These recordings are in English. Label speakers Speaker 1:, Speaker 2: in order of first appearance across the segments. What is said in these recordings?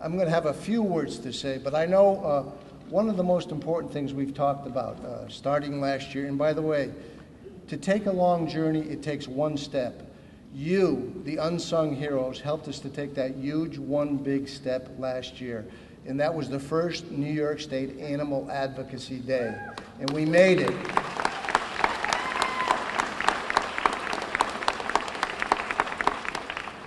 Speaker 1: I'm going to have a few words to say, but I know one of the most important things we've talked about starting last year, and by the way, to take a long journey, it takes one step. You, the unsung heroes, helped us to take that huge one big step last year, and that was the first New York State Animal Advocacy Day, and we made it.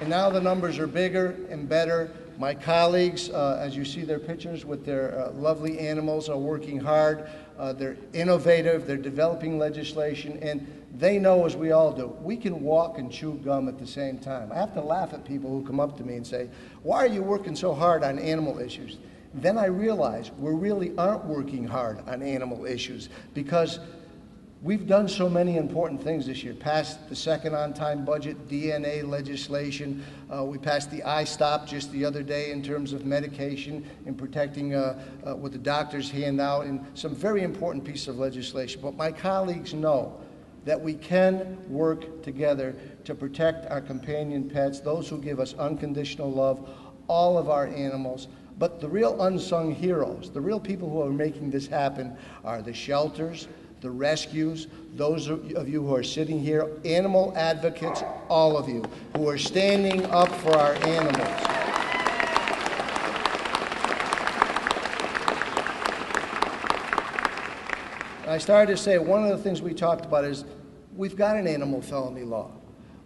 Speaker 1: And now the numbers are bigger and better. My colleagues, as you see their pictures with their lovely animals, are working hard. They're innovative, they're developing legislation, and they know, as we all do, we can walk and chew gum at the same time. I have to laugh at people who come up to me and say, why are you working so hard on animal issues? Then I realize we really aren't working hard on animal issues because we've done so many important things this year. Passed the second on-time budget, DNA legislation. We passed the I-Stop just the other day in terms of medication and protecting what the doctors hand out, and some very important pieces of legislation. But my colleagues know that we can work together to protect our companion pets, those who give us unconditional love, all of our animals. But the real unsung heroes, the real people who are making this happen are the shelters, the rescues, those of you who are sitting here, animal advocates, all of you who are standing up for our animals. I started to say one of the things we talked about is we've got an animal felony law.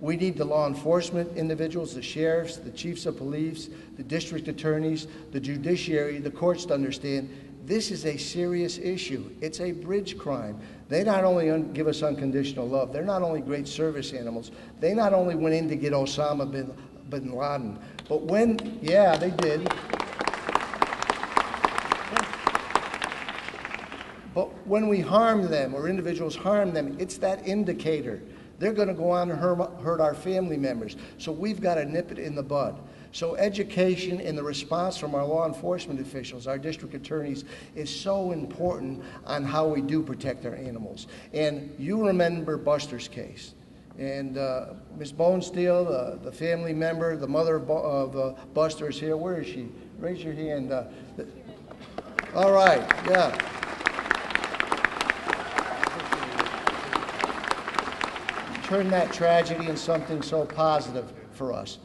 Speaker 1: We need the law enforcement individuals, the sheriffs, the chiefs of police, the district attorneys, the judiciary, the courts to understand this is a serious issue. It's a bridge crime. They not only give us unconditional love, they're not only great service animals, they not only went in to get Osama bin Laden, but when, yeah, they did. But when we harm them or individuals harm them, it's that indicator. They're going to go on and hurt our family members. So we've got to nip it in the bud. So education and the response from our law enforcement officials, our district attorneys, is so important on how we do protect our animals. And you remember Buster's case. And Ms. Bonesteel, the family member, the mother of Buster is here. Where is she? Raise your hand. All right, yeah. Turn that tragedy into something so positive for us.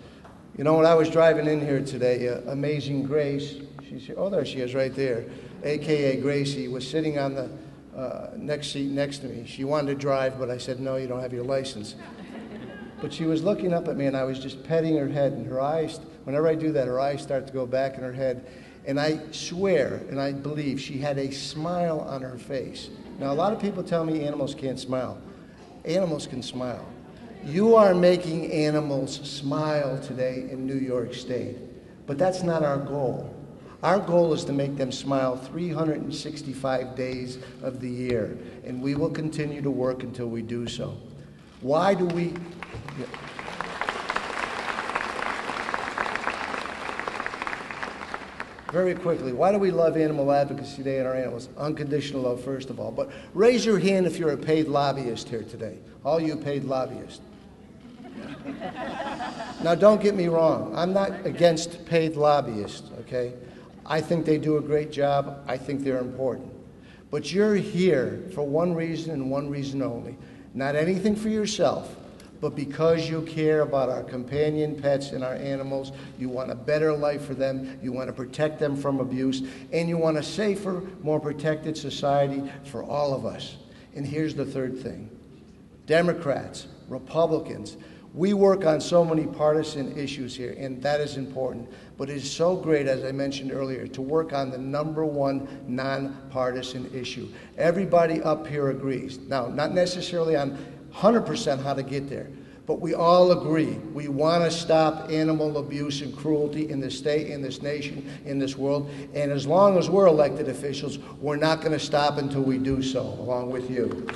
Speaker 1: You know, when I was driving in here today, Amazing Grace, she's here. Oh, there she is right there, AKA Gracie, was sitting on the next seat next to me. She wanted to drive, but I said, no, you don't have your license. But she was looking up at me, and I was just petting her head, and her eyes, whenever I do that, her eyes start to go back in her head. And I swear, and I believe, she had a smile on her face. Now, a lot of people tell me animals can't smile. Animals can smile. You are making animals smile today in New York State, but that's not our goal. Our goal is to make them smile 365 days of the year, and we will continue to work until we do so. Why do we... Very quickly, why do we love Animal Advocacy Day and our animals? Unconditional love, first of all. But raise your hand if you're a paid lobbyist here today. All you paid lobbyists. Now, don't get me wrong. I'm not against paid lobbyists, okay? I think they do a great job. I think they're important. But you're here for one reason and one reason only. Not anything for yourself, but because you care about our companion pets and our animals. You want a better life for them, you want to protect them from abuse, and you want a safer, more protected society for all of us. And here's the third thing. Democrats, Republicans, we work on so many partisan issues here, and that is important. But it is so great, as I mentioned earlier, to work on the #1 nonpartisan issue. Everybody up here agrees. Now, not necessarily on 100% how to get there, but we all agree we want to stop animal abuse and cruelty in this state, in this nation, in this world. And as long as we're elected officials, we're not going to stop until we do so, along with you.